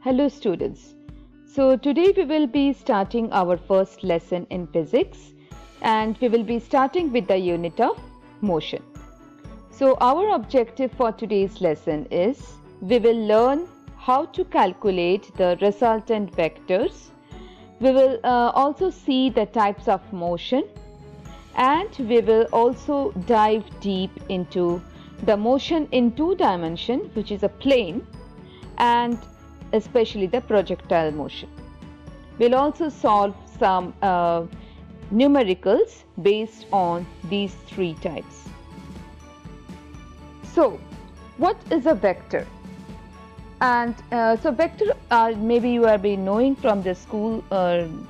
Hello students. So today we will be starting our first lesson in physics and we will be starting with the unit of motion. So our objective for today's lesson is we will learn how to calculate the resultant vectors. We will also see the types of motion and we will also dive deep into the motion in two dimensions, which is a plane, and especially the projectile motion. We'll also solve some numericals based on these three types. So, what is a vector? And so vector are, maybe you have been knowing from the school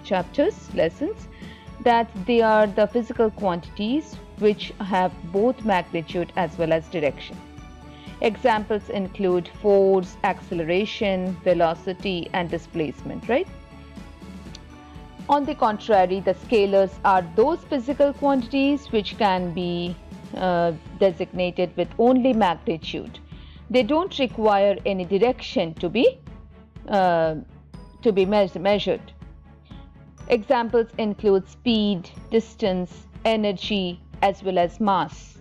chapters, lessons, that they are the physical quantities which have both magnitude as well as direction. Examples include force, acceleration, velocity and displacement, right? On the contrary, the scalars are those physical quantities which can be designated with only magnitude. They don't require any direction to be measured. Examples include speed, distance, energy as well as mass.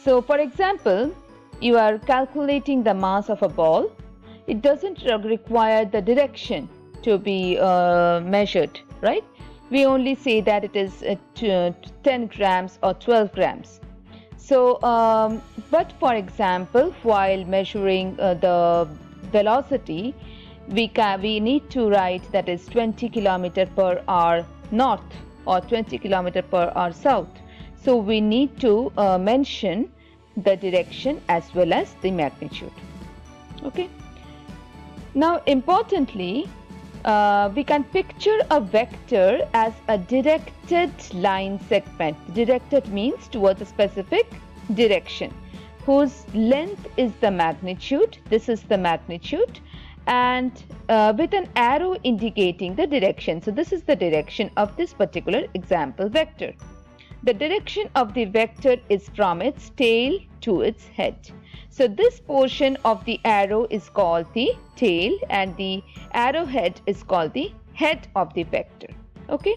So for example, you are calculating the mass of a ball. It doesn't require the direction to be measured, right? We only say that it is 10 grams or 12 grams. So, but for example, while measuring the velocity, we need to write that is 20 km per hour north or 20 km per hour south. So we need to mention the direction as well as the magnitude. Okay. Now importantly, we can picture a vector as a directed line segment. Directed means towards a specific direction whose length is the magnitude. This is the magnitude, and with an arrow indicating the direction. So this is the direction of this particular example vector. The direction of the vector is from its tail to its head. So this portion of the arrow is called the tail and the arrowhead is called the head of the vector. Okay.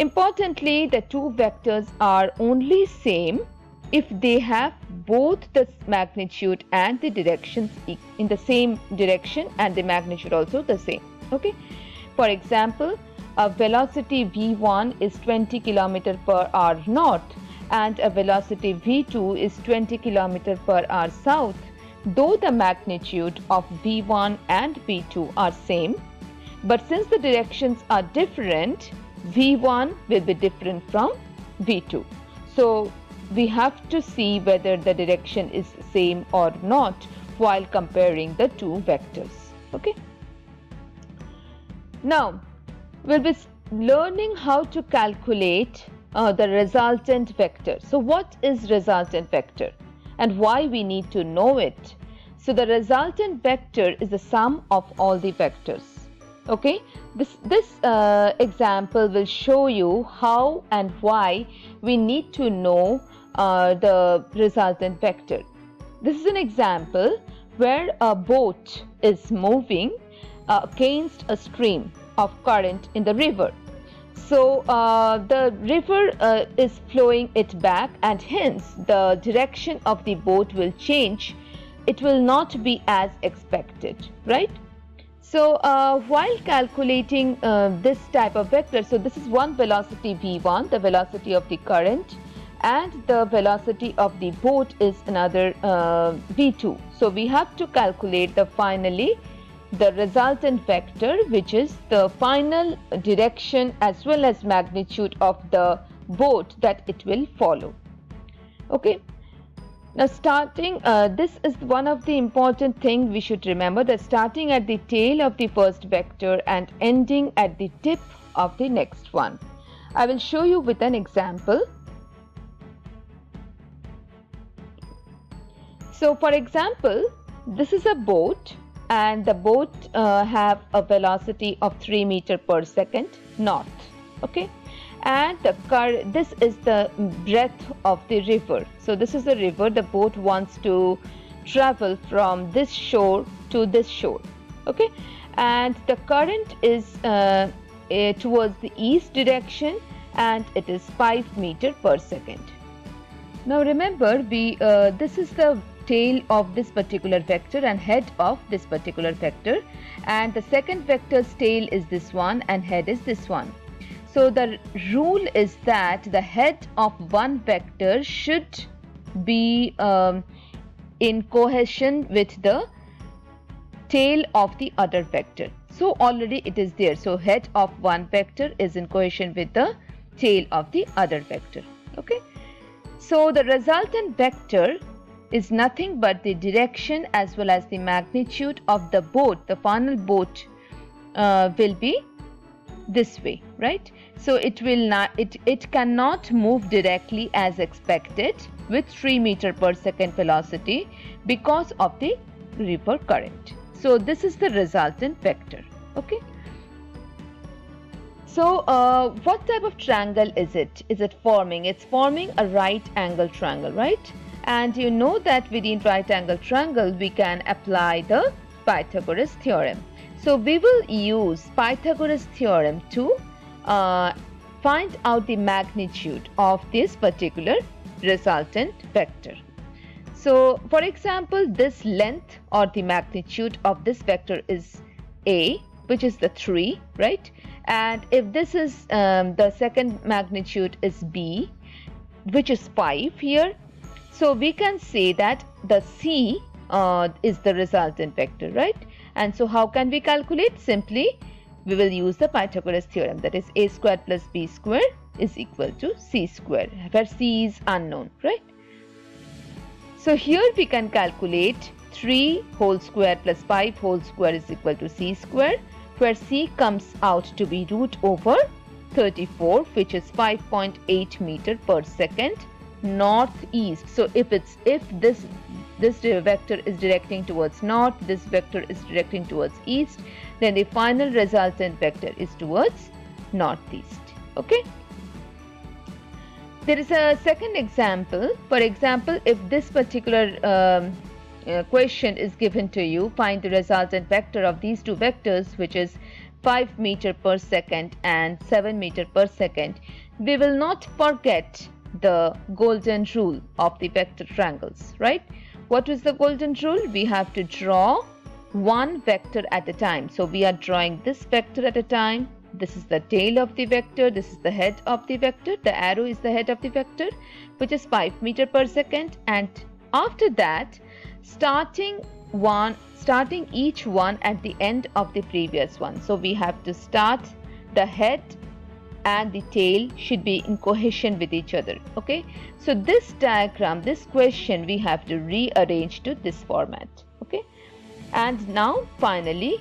Importantly, the two vectors are only same if they have both the magnitude and the directions in the same direction and the magnitude also the same. Okay. For example, a velocity v1 is 20 km per hour north and a velocity v2 is 20 km per hour south. Though the magnitude of v1 and v2 are same, but since the directions are different, v1 will be different from v2. So we have to see whether the direction is same or not while comparing the two vectors. Okay. Now we'll be learning how to calculate the resultant vector. So what is resultant vector and why we need to know it? So the resultant vector is the sum of all the vectors. Okay, this example will show you how and why we need to know the resultant vector. This is an example where a boat is moving against a stream of current in the river. So the river is flowing it back and hence the direction of the boat will change. It will not be as expected, right? So while calculating this type of vector, so this is one velocity v1, the velocity of the current, and the velocity of the boat is another v2. So we have to calculate the resultant vector, which is the final direction as well as magnitude of the boat that it will follow. Okay. Now starting, this is one of the important thing we should remember, that starting at the tail of the first vector and ending at the tip of the next one. I will show you with an example. So for example, this is a boat and the boat have a velocity of 3 meters per second north. Okay. And this is the breadth of the river. So this is the river. The boat wants to travel from this shore to this shore. Okay, and the current is towards the east direction, and it is 5 meters per second. Now remember, this is the tail of this particular vector and head of this particular vector, and the second vector's tail is this one and head is this one. So the rule is that the head of one vector should be in cohesion with the tail of the other vector. So already it is there. So head of one vector is in cohesion with the tail of the other vector. Okay. So the resultant vector is nothing but the direction as well as the magnitude of the boat. The final boat will be this way, right? So it cannot move directly as expected with 3 meters per second velocity because of the river current. So this is the resultant vector. Okay. So what type of triangle is it? Is it forming? It's forming a right angle triangle, right? And you know that within right angle triangle we can apply the Pythagoras theorem. So we will use Pythagoras theorem to find out the magnitude of this particular resultant vector. So for example, this length or the magnitude of this vector is A, which is the 3, right? And if this is the second magnitude is B, which is 5 here, so we can say that the C is the resultant vector, right? And so how can we calculate? Simply we will use the Pythagoras theorem, that is A squared plus B squared is equal to C squared, where C is unknown, right? So here we can calculate 3 whole square plus 5 whole square is equal to C square, where C comes out to be root over 34, which is 5.8 meters per second northeast. So if this vector is directing towards north, this vector is directing towards east, then the final resultant vector is towards northeast. Okay. There is a second example. For example, if this particular question is given to you, find the resultant vector of these two vectors, which is 5 meters per second and 7 meters per second, we will not forget the golden rule of the vector triangles, right? What is the golden rule? We have to draw one vector at a time. So we are drawing this vector at a time. This is the tail of the vector, this is the head of the vector, the arrow is the head of the vector, which is 5 meters per second, and after that starting each one at the end of the previous one. So we have to start, the head and the tail should be in cohesion with each other. Okay, so this diagram, this question, we have to rearrange to this format. Okay, and now finally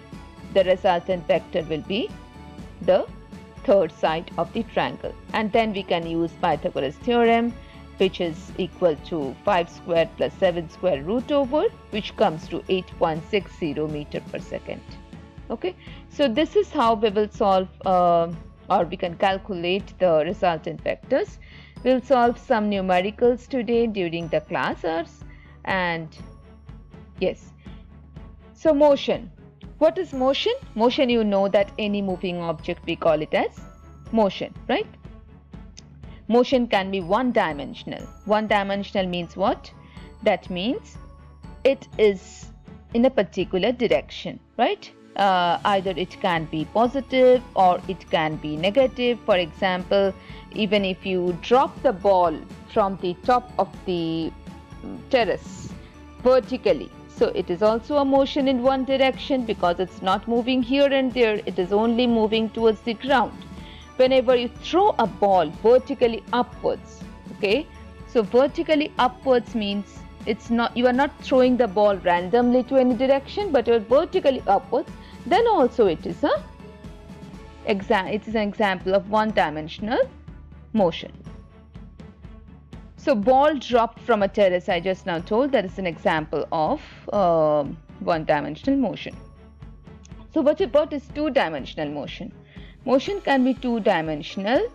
the resultant vector will be the third side of the triangle, and then we can use Pythagoras theorem, which is equal to 5 square plus 7 square root over, which comes to 8.60 meters per second. Okay, so this is how we will solve or we can calculate the resultant vectors. We'll solve some numericals today during the class hours. And yes, so motion. What is motion? Motion, you know that any moving object we call it as motion, right? Motion can be one-dimensional. One-dimensional means what? That means it is in a particular direction, right? Either it can be positive or it can be negative. For example, even if you drop the ball from the top of the terrace vertically, so it is also a motion in one direction because it's not moving here and there, it is only moving towards the ground. Whenever you throw a ball vertically upwards, okay, so vertically upwards means it's not, you are not throwing the ball randomly to any direction, but you're vertically upwards, then also it is an example of one-dimensional motion. So ball dropped from a terrace, I just now told, that is an example of one-dimensional motion. So what is two-dimensional motion? Motion can be two-dimensional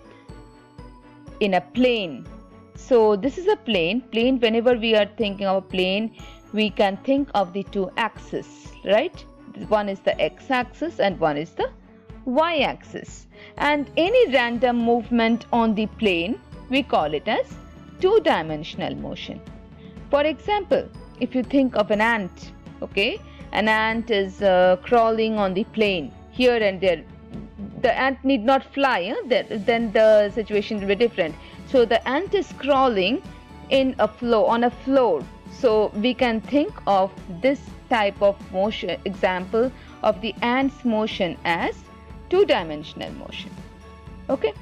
in a plane. So this is a plane. Whenever we are thinking of a plane, we can think of the two axes, right? one is the x-axis and one is the y-axis. And any random movement on the plane, we call it as two-dimensional motion. For example, if you think of an ant, okay, an ant is crawling on the plane here and there. The ant need not fly, then the situation will be different. So the ant is crawling in a floor, on a floor. So we can think of this type of motion, example of the ant's motion, as two-dimensional motion. Okay.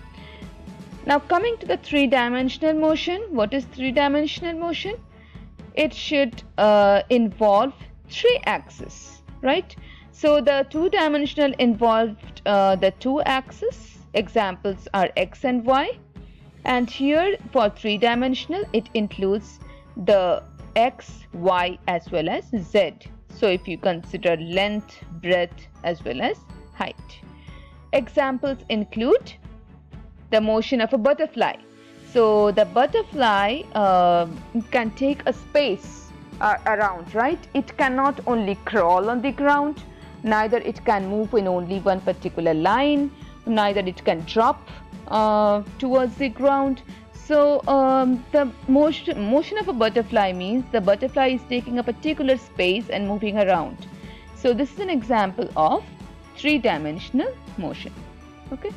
Now coming to the three-dimensional motion, what is three-dimensional motion? It should involve three axes, right? So the two-dimensional involved the two axes. Examples are x and y. And here for three-dimensional, it includes the x, y as well as z. So if you consider length, breadth as well as height. Examples include the motion of a butterfly. So the butterfly can take a space around, right? It cannot only crawl on the ground, neither it can move in only one particular line, neither it can drop towards the ground. So the motion of a butterfly means the butterfly is taking a particular space and moving around. So this is an example of three-dimensional motion. Okay.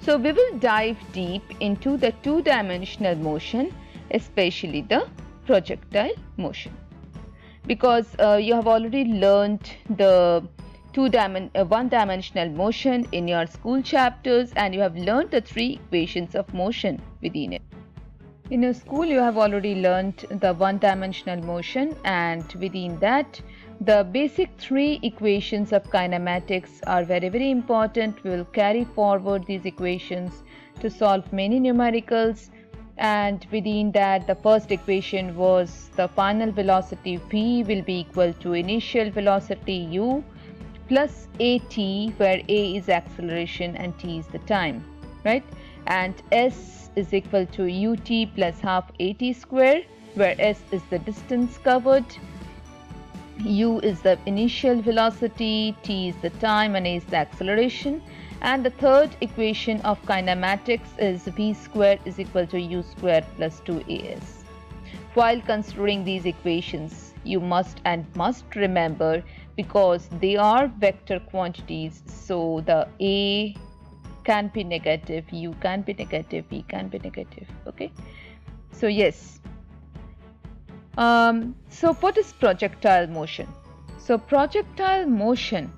So we will dive deep into the two-dimensional motion, especially the projectile motion, because you have already learned the one-dimensional motion in your school chapters, and you have learned the three equations of motion within it. In your school you have already learned the one-dimensional motion, and within that the basic three equations of kinematics are very important. We will carry forward these equations to solve many numericals, and within that the first equation was the final velocity v will be equal to initial velocity u plus at, where a is acceleration and t is the time, right? And s is equal to ut plus half at square, where s is the distance covered, u is the initial velocity, t is the time, and a is the acceleration. And the third equation of kinematics is v square is equal to u square plus 2as. While considering these equations, you must remember, because they are vector quantities, so the a can be negative, u can be negative, v can be negative. Okay, so yes. So what is projectile motion? So projectile motion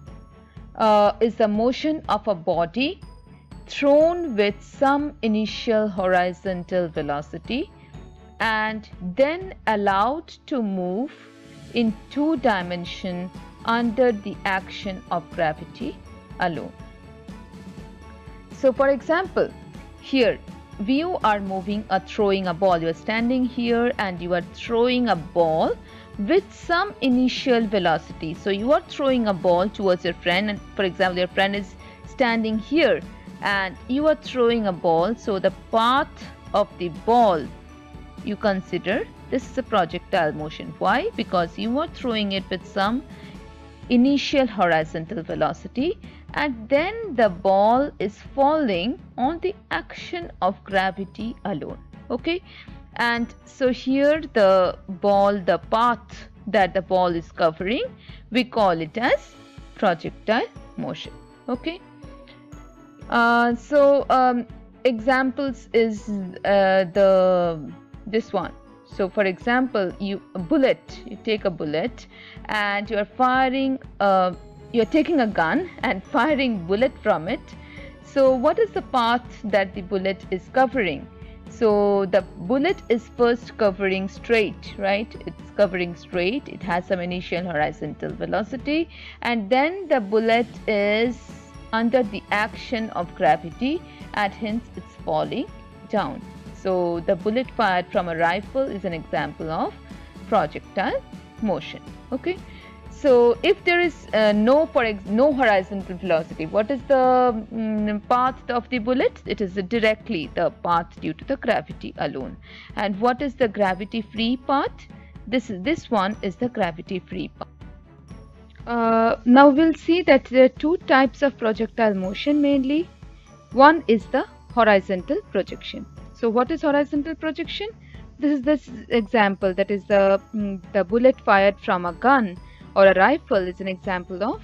is the motion of a body thrown with some initial horizontal velocity and then allowed to move in two dimensions under the action of gravity alone. So for example, here you are throwing a ball. You are standing here and you are throwing a ball with some initial velocity. So you are throwing a ball towards your friend, and for example your friend is standing here and you are throwing a ball. So the path of the ball, you consider this is a projectile motion. Why? Because you are throwing it with some initial horizontal velocity, and then the ball is falling on the action of gravity alone. Okay, and so here the path that the ball is covering, we call it as projectile motion. Okay, examples is this one. So for example, you take a bullet and you are firing you're taking a gun and firing bullet from it. So what is the path that the bullet is covering? So the bullet is first covering straight, right? It's covering straight. It has some initial horizontal velocity, and then the bullet is under the action of gravity, and hence it's falling down. So the bullet fired from a rifle is an example of projectile motion. Okay. So if there is no horizontal velocity, what is the path of the bullet? It is directly the path due to the gravity alone. And what is the gravity free path? This one is the gravity free path. Now we'll see that there are two types of projectile motion mainly. One is the horizontal projection. So what is horizontal projection? This example, that is the bullet fired from a gun or a rifle is an example of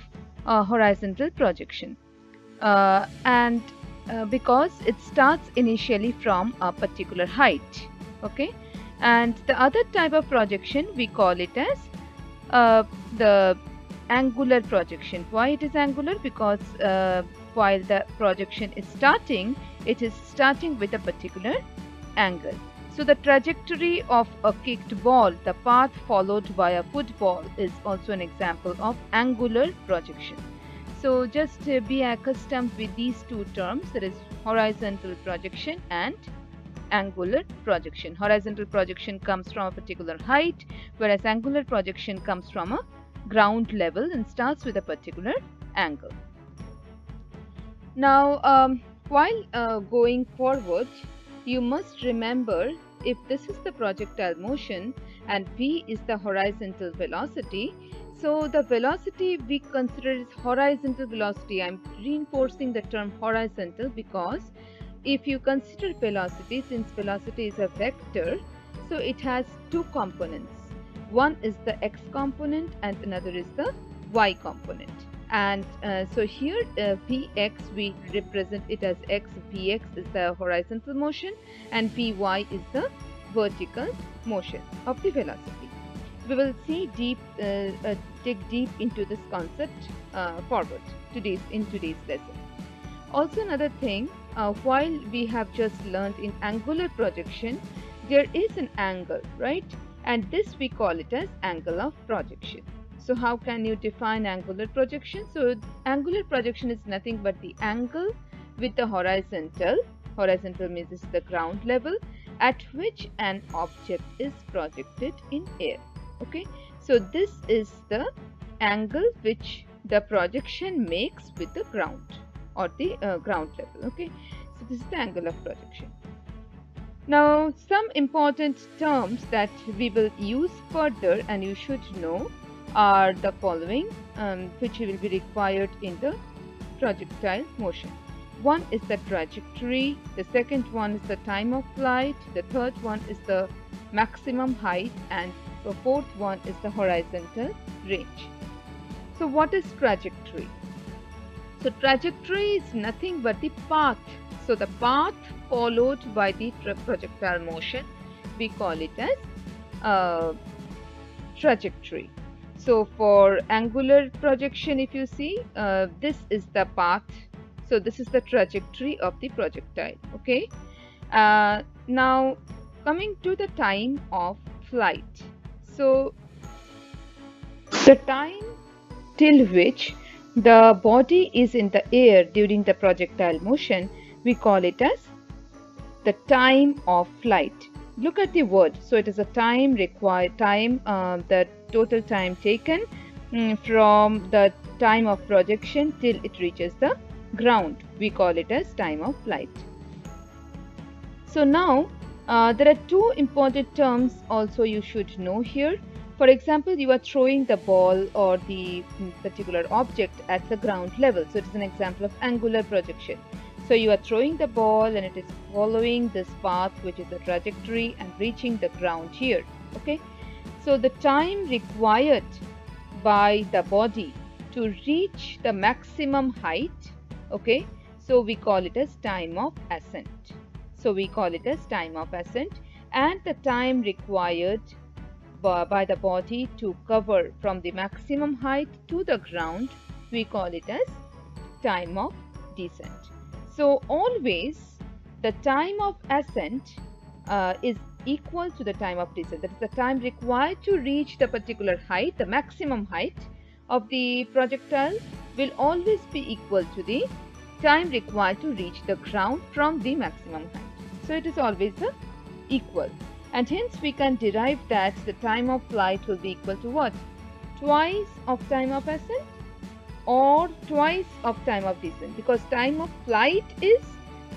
horizontal projection. And because it starts initially from a particular height, okay? And the other type of projection, we call it as the angular projection. Why it is angular? Because while the projection is starting, it is starting with a particular angle. So the trajectory of a kicked ball, the path followed by a football, is also an example of angular projection. So just be accustomed with these two terms, that is horizontal projection and angular projection. Horizontal projection comes from a particular height, whereas angular projection comes from a ground level and starts with a particular angle. Now, while going forward, you must remember, if this is the projectile motion and v is the horizontal velocity, so the velocity we consider is horizontal velocity. I'm reinforcing the term horizontal because if you consider velocity, since velocity is a vector, so it has two components. One is the x component and another is the y component. And so here Vx, we represent it as x. Vx is the horizontal motion and Vy is the vertical motion of the velocity. We will see dig deep into this concept forward in today's lesson. Also another thing, while we have just learned in angular projection, there is an angle, right? And this we call it as angle of projection. So how can you define angular projection? So angular projection is nothing but the angle with the horizontal. Horizontal means this is the ground level at which an object is projected in air. Okay, so this is the angle which the projection makes with the ground or the ground level. Okay, so this is the angle of projection. Now, some important terms that we will use further and you should know are the following, which will be required in the projectile motion. One is the trajectory, the second one is the time of flight, the third one is the maximum height, and the fourth one is the horizontal range. So what is trajectory? So trajectory is nothing but the path. So the path followed by the projectile motion, we call it as trajectory. So for angular projection, if you see, this is the path. So this is the trajectory of the projectile. Okay. Now coming to the time of flight. So the time till which the body is in the air during the projectile motion, we call it as the time of flight. Look at the word. So it is a time required, the total time taken from the time of projection till it reaches the ground. We call it as time of flight. So now there are two important terms also you should know here. For example, you are throwing the ball or the particular object at the ground level. So it is an example of angular projection. So you are throwing the ball and it is following this path, which is the trajectory, and reaching the ground here. Okay. So the time required by the body to reach the maximum height, okay, so we call it as time of ascent. So we call it as time of ascent, and the time required by the body to cover from the maximum height to the ground, we call it as time of descent. So always the time of ascent is equal to the time of descent. That is, the time required to reach the particular height, the maximum height of the projectile, will always be equal to the time required to reach the ground from the maximum height. So it is always equal, and hence we can derive that the time of flight will be equal to what? Twice of time of ascent or twice of time of descent, because time of flight is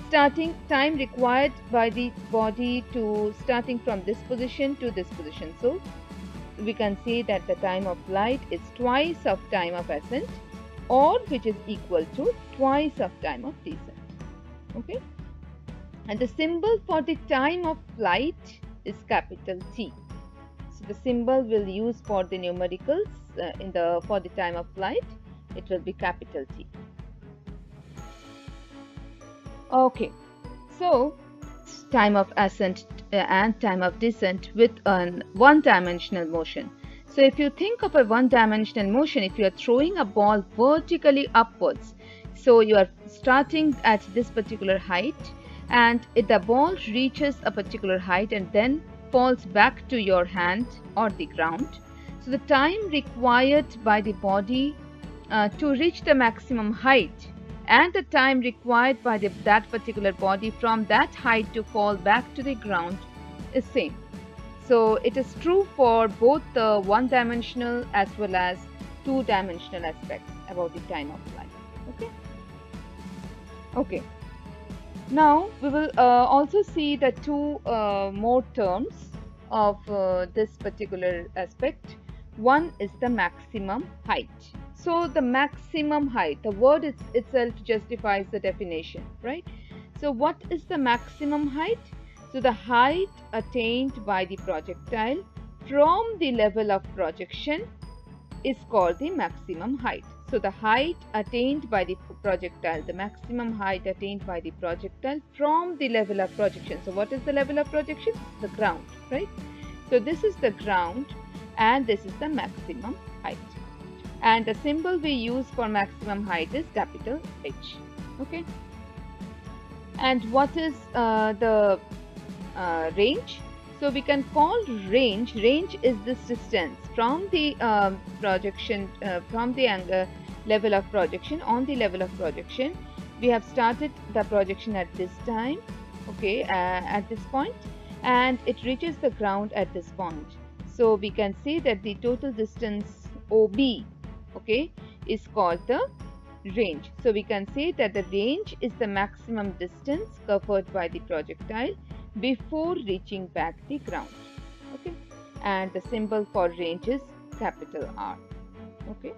starting time required by the body to starting from this position to this position. So we can say that the time of flight is twice of time of ascent, or which is equal to twice of time of descent. Okay, and the symbol for the time of flight is capital T. So the symbol we'll use for the numericals for the time of flight, it will be capital T. Okay, so time of ascent and time of descent with a one-dimensional motion. So if you think of a one-dimensional motion, if you are throwing a ball vertically upwards, so you are starting at this particular height, and if the ball reaches a particular height and then falls back to your hand or the ground, so the time required by the body to reach the maximum height and the time required by that particular body from that height to fall back to the ground is same. So it is true for both the one-dimensional as well as two-dimensional aspects about the time of flight. Okay. Now we will also see the two more terms of this particular aspect. One is the maximum height. So the maximum height, the word itself justifies the definition, right? So what is the maximum height? So the height attained by the projectile from the level of projection is called the maximum height. So the height attained by the projectile, the maximum height attained by the projectile from the level of projection. So what is the level of projection? The ground, right? So this is the ground and this is the maximum height. And the symbol we use for maximum height is capital H. Okay. And what is the range? So we can call range. Range is this distance from the projection, from the level of projection. On the level of projection, we have started the projection at this time, okay, at this point, and it reaches the ground at this point. So we can say that the total distance OB, okay, is called the range. So we can say that the range is the maximum distance covered by the projectile before reaching back the ground. Okay, and the symbol for range is capital R. Okay,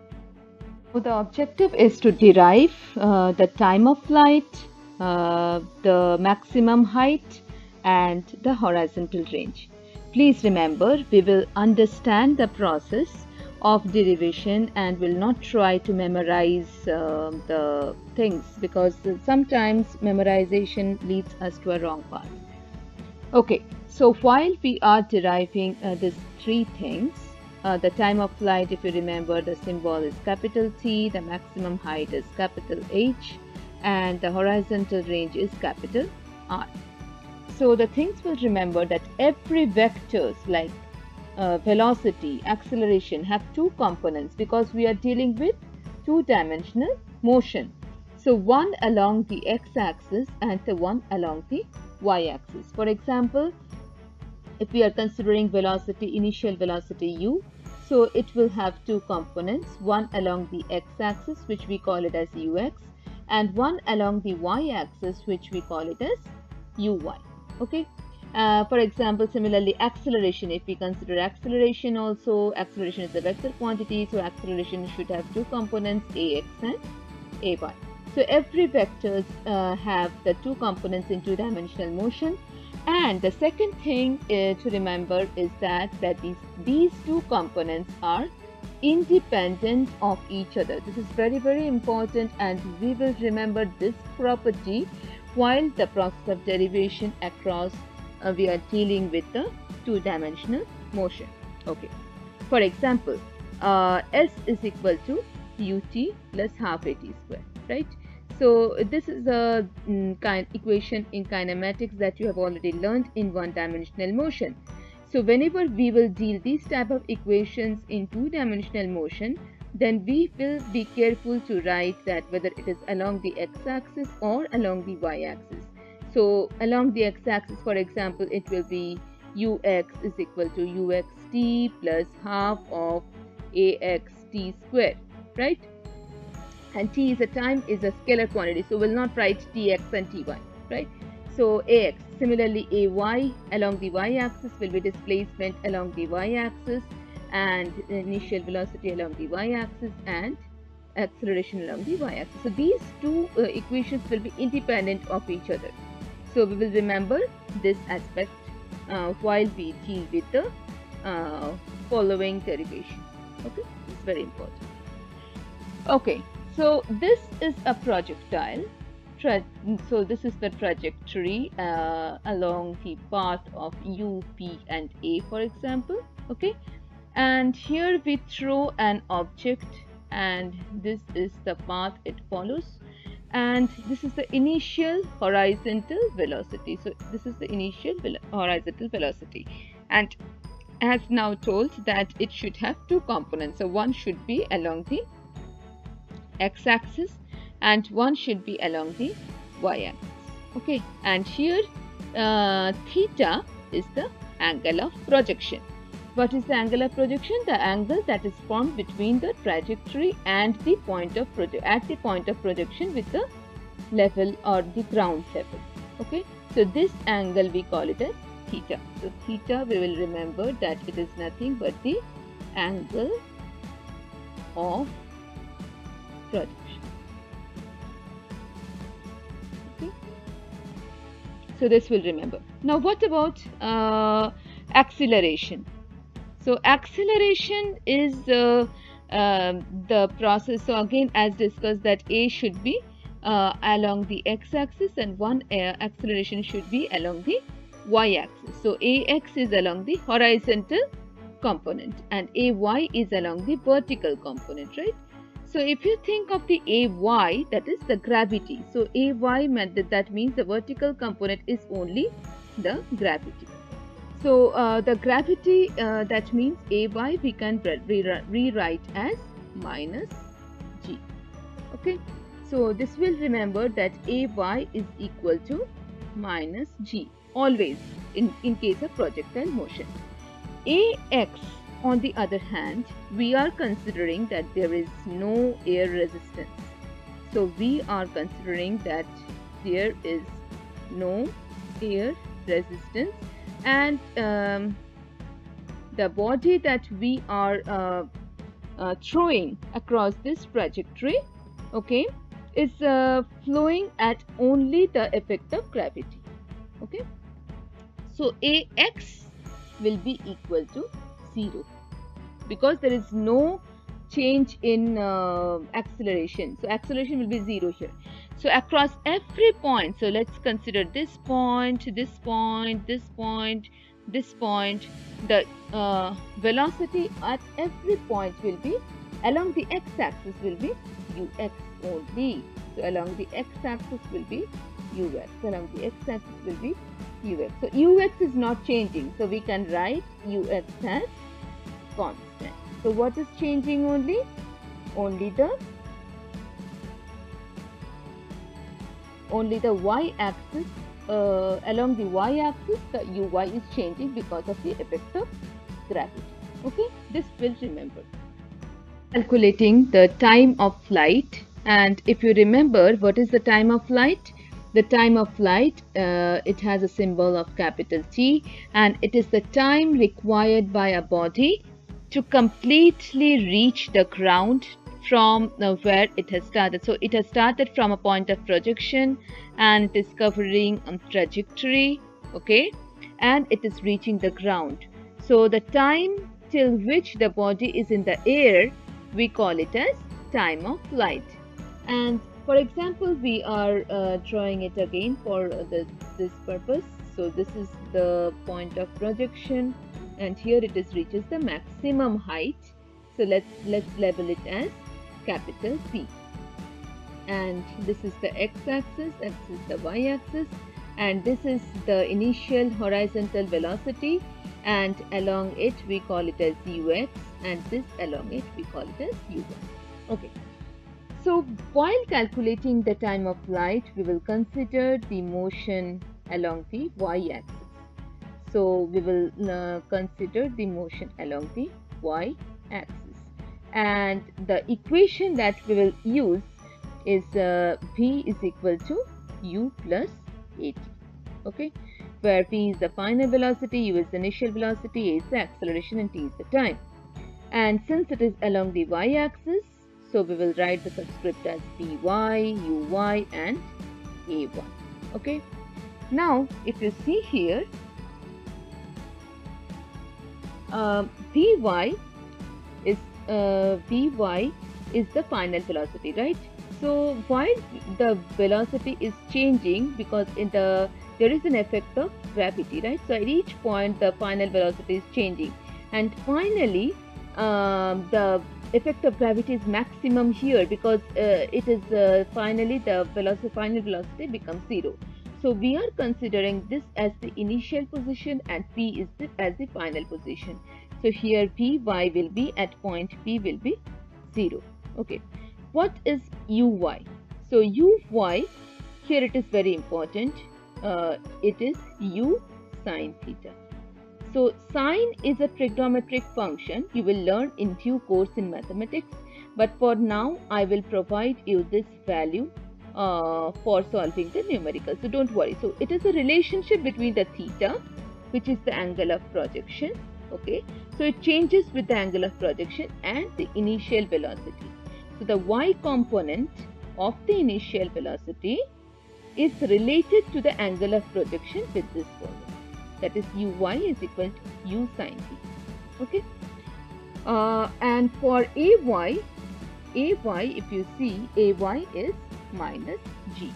so the objective is to derive the time of flight, the maximum height and the horizontal range. Please remember, we will understand the process of derivation and will not try to memorize the things, because sometimes memorization leads us to a wrong path. Okay, so while we are deriving these three things, the time of flight, if you remember, the symbol is capital T, the maximum height is capital H, and the horizontal range is capital R. So the things will remember that every vectors like velocity, acceleration have two components, because we are dealing with two-dimensional motion. So one along the x-axis and the one along the y-axis. For example, if we are considering velocity, initial velocity u, so it will have two components, one along the x-axis, which we call it as ux, and one along the y-axis, which we call it as uy. Okay. For example, similarly, acceleration, if we consider acceleration also, acceleration is a vector quantity, so acceleration should have two components, ax and ay. So every vectors have the two components in two-dimensional motion. And the second thing to remember is that these two components are independent of each other. This is very, very important, and we will remember this property while the process of derivation across we are dealing with the two-dimensional motion. Okay. For example, S is equal to ut plus half at square, right? So this is a equation in kinematics that you have already learned in one-dimensional motion. So whenever we will deal these type of equations in two-dimensional motion, then we will be careful to write that whether it is along the x-axis or along the y-axis. So along the x-axis, for example, it will be ux is equal to uxt plus half of axt square, right? And t is a time, is a scalar quantity, so we'll not write tx and ty, right? So ax, similarly ay along the y-axis will be displacement along the y-axis, and initial velocity along the y-axis and acceleration along the y-axis. So these two equations will be independent of each other. So we will remember this aspect while we deal with the following derivation. Okay, it's very important. Okay, so this is a projectile. So this is the trajectory along the path of U, P and A, for example. Okay, and here we throw an object and this is the path it follows, and this is the initial horizontal velocity. So this is the initial horizontal velocity, and as now told that it should have two components. So one should be along the x-axis and one should be along the y-axis. Okay, and here theta is the angle of projection. What is the angle of projection? The angle that is formed between the trajectory and the point of projection with the level or the ground level. Okay, so this angle we call it as theta. So theta, we will remember that it is nothing but the angle of projection. Okay, so this will remember. Now what about acceleration? So acceleration is the process. So again, as discussed, that A should be along the x-axis and one acceleration should be along the y-axis. So AX is along the horizontal component and AY is along the vertical component, right? So if you think of the AY, that is the gravity. So AY that means the vertical component is only the gravity. So the gravity, that means AY we can rewrite as minus G. Okay, so this will remember that AY is equal to minus G always in case of projectile motion. AX, on the other hand, we are considering that there is no air resistance. So we are considering that there is no air resistance, and the body that we are throwing across this trajectory, okay, is flowing at only the effect of gravity. Okay, so AX will be equal to 0 because there is no change in acceleration. So acceleration will be 0 here. So across every point, so let's consider this point, this point, this point, this point, the velocity at every point will be along the x-axis will be ux only. So along the x-axis will be ux. So along the x-axis will be ux. So ux is not changing. So we can write ux as constant. So what is changing only? Only the y-axis. Along the y-axis, the uy is changing because of the effect of gravity. Okay, this will remember. Calculating the time of flight, and if you remember, what is the time of flight? The time of flight, it has a symbol of capital T, and it is the time required by a body to completely reach the ground from where it has started. So it has started from a point of projection and is covering a trajectory, okay, and it is reaching the ground. So the time till which the body is in the air, we call it as time of flight. And for example, we are drawing it again for this purpose. So this is the point of projection, and here it is reaches the maximum height. So let's label it as capital P. And this is the x-axis, and this is the y-axis, and this is the initial horizontal velocity, and along it we call it as ux, and this along it we call it as uy. Okay. So while calculating the time of flight, we will consider the motion along the y-axis. So we will consider the motion along the y-axis, and the equation that we will use is v is equal to u plus at. Okay, where v is the final velocity, u is the initial velocity, a is the acceleration, and t is the time. And since it is along the y-axis, so we will write the subscript as Vy, Uy and A1. Okay. Now, if you see here, Vy is the final velocity, right? So while the velocity is changing because there is an effect of gravity, right? So at each point the final velocity is changing, and finally the effect of gravity is maximum here because it is finally the final velocity becomes 0. So we are considering this as the initial position and P is as the final position. So here Vy will be at point P will be 0. Okay. What is Uy? So Uy, here it is very important. It is U sine theta. So sine is a trigonometric function you will learn in due course in mathematics. But for now, I will provide you this value for solving the numerical. So don't worry. So it is a relationship between the theta, which is the angle of projection. Okay. So it changes with the angle of projection and the initial velocity. So the y component of the initial velocity is related to the angle of projection with this formula. That is Uy is equal to U sine theta. Okay. And for Ay, if you see, Ay is minus g.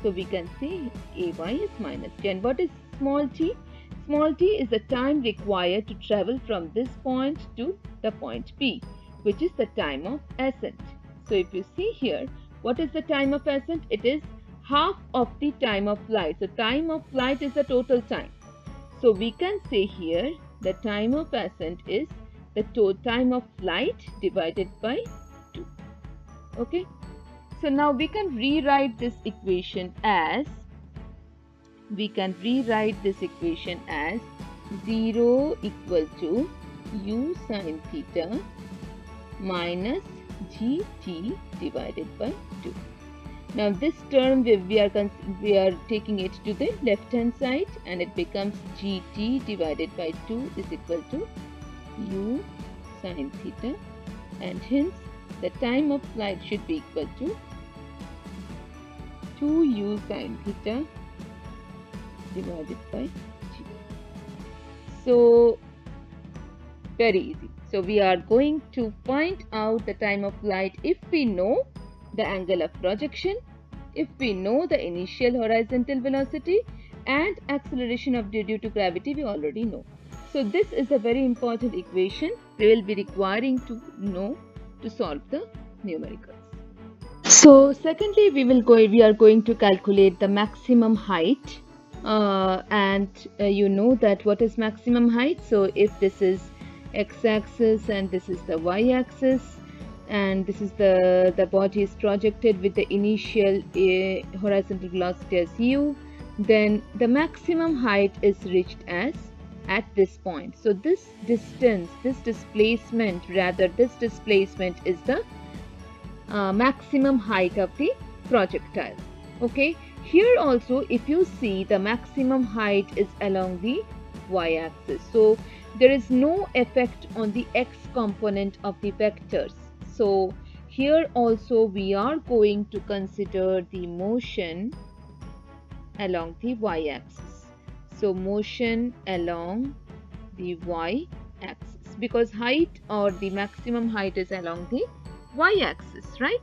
So we can say Ay is minus g. And what is small t? Small t is the time required to travel from this point to the point P, which is the time of ascent. So if you see here, what is the time of ascent? It is half of the time of flight. So time of flight is the total time. So we can say here the time of ascent is the time of flight divided by 2. Okay. So now we can rewrite this equation as 0 equal to U sine theta minus gt divided by 2. Now this term we are taking it to the left hand side and it becomes gt divided by 2 is equal to U sine theta, and hence the time of flight should be equal to 2U sine theta divided by g. So very easy. So we are going to find out the time of flight if we know the angle of projection, if we know the initial horizontal velocity, and acceleration of due to gravity we already know. So this is a very important equation we will be requiring to know to solve the numericals. So secondly, we are going to calculate the maximum height, you know that what is maximum height. So if this is x-axis and this is the y-axis, and this is the body is projected with the initial horizontal velocity as u, then the maximum height is reached as at this point. So this displacement is the maximum height of the projectile. Okay, here also if you see, the maximum height is along the y-axis, so there is no effect on the x component of the vectors. So here also we are going to consider the motion along the y-axis. So motion along the y-axis, because height or the maximum height is along the y-axis, right?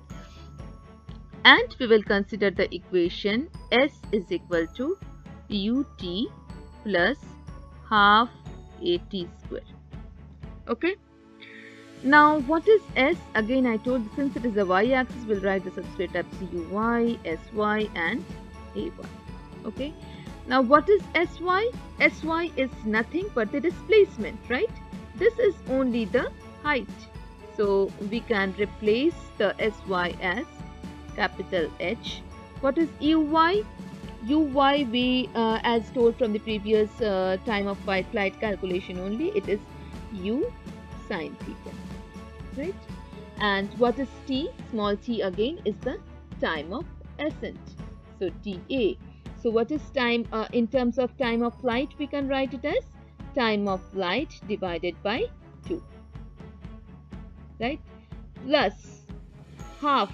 And we will consider the equation S is equal to ut plus half at square. Okay. Now what is S? Again I told, since it is the y-axis, we'll write the substrate as Uy, Sy and Ay. Okay. Now what is Sy? Sy is nothing but the displacement, right? This is only the height. So we can replace the Sy as capital H. What is Uy? Uy, we as told from the previous time of flight calculation only, it is U sine theta, right? And what is T? Small t again is the time of ascent, so Ta. So what is time in terms of time of flight? We can write it as time of flight divided by 2. right? Plus half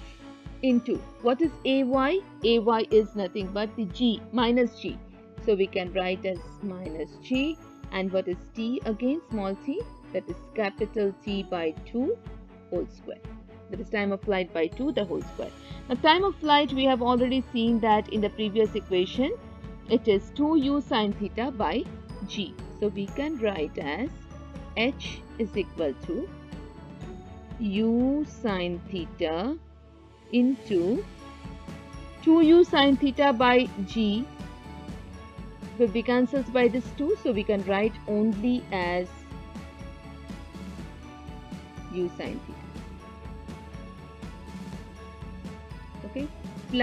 into, what is AY? AY is nothing but the G, minus G. So we can write as minus G. And what is T again? Small t, that is capital T by 2 whole square. That is time of flight by 2 the whole square. Now time of flight, we have already seen that in the previous equation it is 2u sine theta by g. So we can write as h is equal to u sine theta into 2u sine theta by g will be cancelled by this 2, so we can write only as u sine theta. Okay,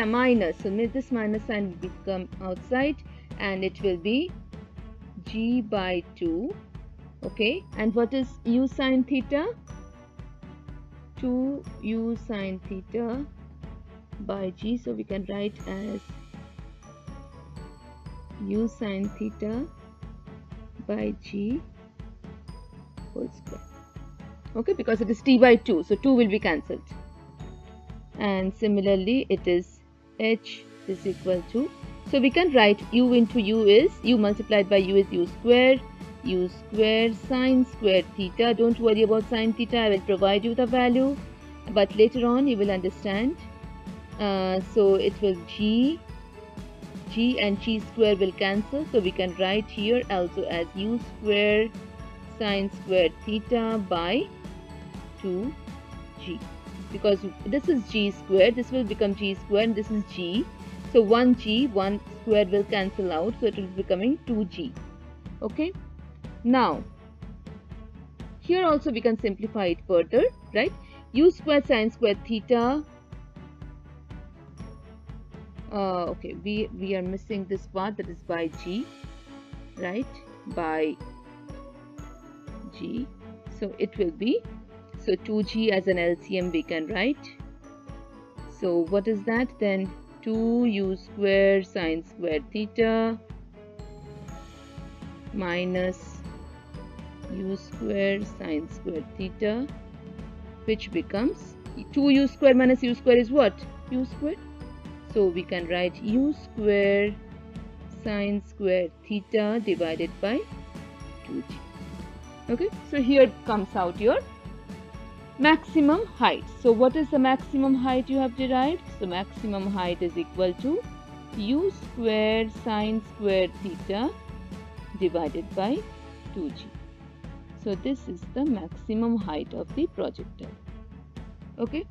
minus, so this minus sign will become outside and it will be g by 2. Okay, and what is u sine theta? 2u sine theta by g, so we can write as u sine theta by g whole square. Okay, because it is t by 2, so 2 will be cancelled. And similarly it is h is equal to, so we can write u into u is, u multiplied by u is u square sine square theta. Don't worry about sine theta, I will provide you the value, but later on you will understand. So it will g and g square will cancel, so we can write here also as u square sine square theta by 2g, because this is g square, this will become g square and this is g, so 1g, 1 square will cancel out, so it will be becoming 2g. Okay, now here also we can simplify it further, right? U square sine square theta, okay, we are missing this part, that is by g, right, by g, so it will be, so 2g as an LCM we can write. So what is that then? 2u square sine square theta minus u square sine square theta, which becomes 2u square minus u square is what? U square. So we can write u square sine square theta divided by 2g. Okay, so here comes out your maximum height. So what is the maximum height you have derived? So maximum height is equal to u square sine square theta divided by 2g. So this is the maximum height of the projectile. Okay,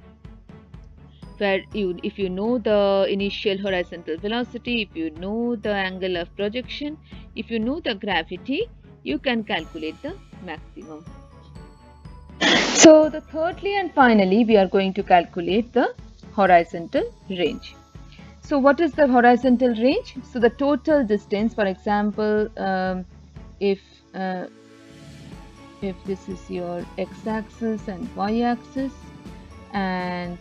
where if you know the initial horizontal velocity, if you know the angle of projection, if you know the gravity, you can calculate the maximum. So the thirdly and finally we are going to calculate the horizontal range. So what is the horizontal range? So the total distance, for example, if this is your x-axis and y-axis, and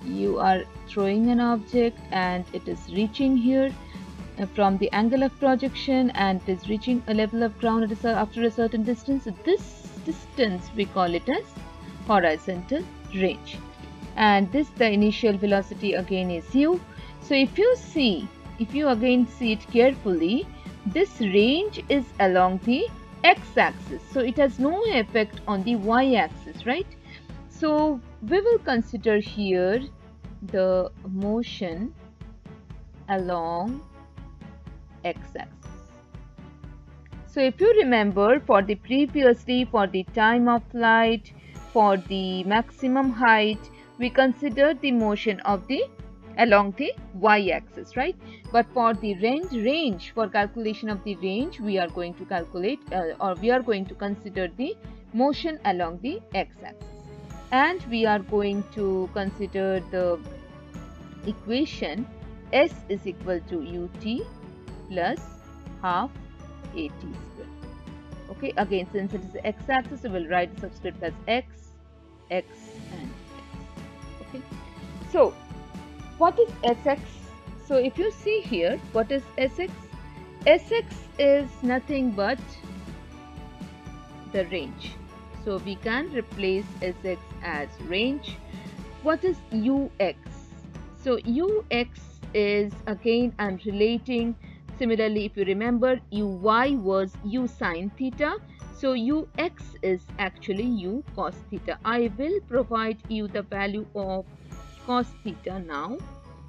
you are throwing an object and it is reaching here from the angle of projection and it is reaching a level of ground after a certain distance, so this distance we call it as horizontal range, and this the initial velocity again is u. So if you again see it carefully, this range is along the x-axis, so it has no effect on the y-axis, right? So we will consider here the motion along x-axis. So if you remember, for the time of flight, for the maximum height, we considered the motion of the along the y-axis, right? But for the range, for calculation of the range, we are going to calculate or we are going to consider the motion along the x-axis, and we are going to consider the equation s is equal to ut plus half at square. Okay, again since it is the x-axis, we will write the subscript as x, and x. Okay, so what is Sx? So if you see here, what is Sx? Sx is nothing but the range. So we can replace Sx as range. What is ux? So ux is, again I'm relating. Similarly, if you remember, uy was u sine theta. So ux is actually u cos theta. I will provide you the value of cos theta now.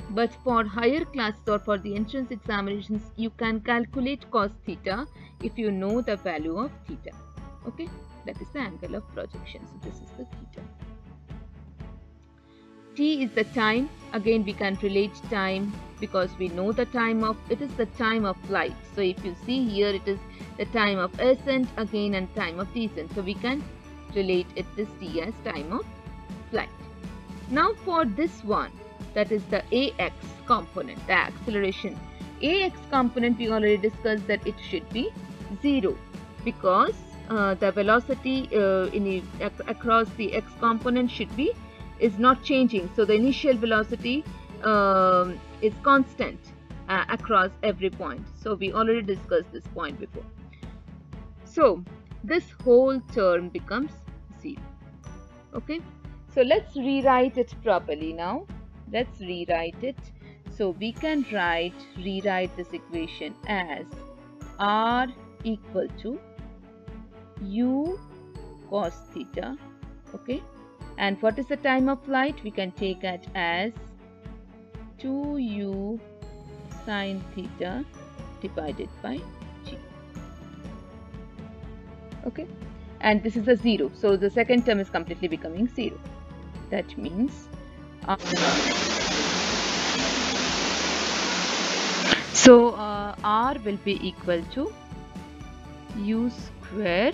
But for higher classes or for the entrance examinations, you can calculate cos theta if you know the value of theta. Okay, that is the angle of projection. So this is the theta. T is the time. Again, we can relate time because we know the time of, it is the time of flight. So if you see here, it is the time of ascent again and time of descent. So we can relate it, this T, as time of flight. Now for this one, that is the AX component, the acceleration. AX component, we already discussed that it should be 0 because the velocity across the X component is not changing. So the initial velocity is constant across every point. So we already discussed this point before. So this whole term becomes 0. Okay. So let's rewrite it properly now. Let's rewrite it. So we can rewrite this equation as r equal to u cos theta. Okay. And what is the time of flight? We can take it as 2u sine theta divided by g. Okay. And this is a 0. So the second term is completely becoming 0. That means r will be equal to u square,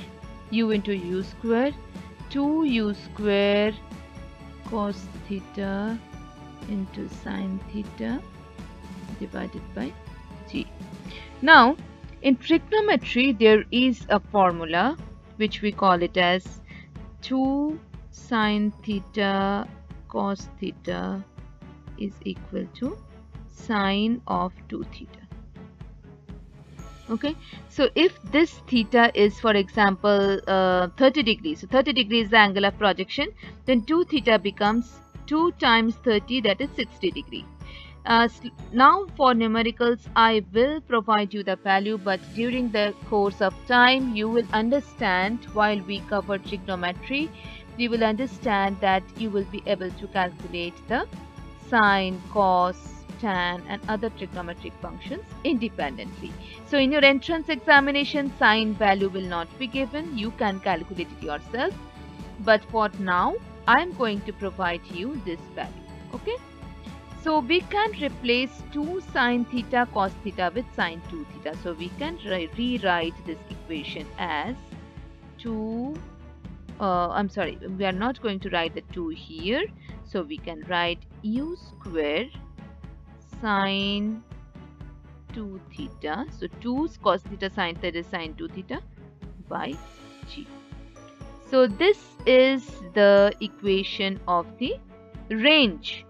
u into u square, 2u square cos theta into sine theta divided by g. Now in trigonometry there is a formula which we call it as 2 sine theta cos theta is equal to sine of 2 theta. Okay, so if this theta is, for example, 30 degrees, so 30 degrees is the angle of projection, then 2 theta becomes 2 times 30, that is 60 degree. Now for numericals, I will provide you the value, but during the course of time, you will understand, while we cover trigonometry, you will understand that you will be able to calculate the sine, cos, tan and other trigonometric functions independently. So in your entrance examination, sine value will not be given. You can calculate it yourself. But for now, I am going to provide you this value. Okay. So we can replace 2 sine theta cos theta with sine 2 theta. So we can rewrite this equation as 2. We are not going to write the 2 here. So we can write u square sine 2 theta. So 2 cos theta sine theta is sine 2 theta by g. So this is the equation of the range.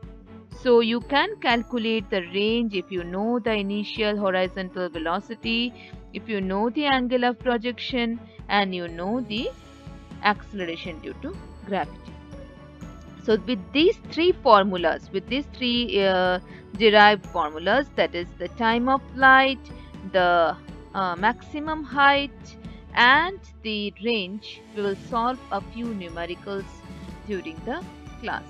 So you can calculate the range if you know the initial horizontal velocity, if you know the angle of projection, and you know the acceleration due to gravity. So with these three formulas, with these three derived formulas, that is the time of flight, the maximum height and the range, we will solve a few numericals during the class.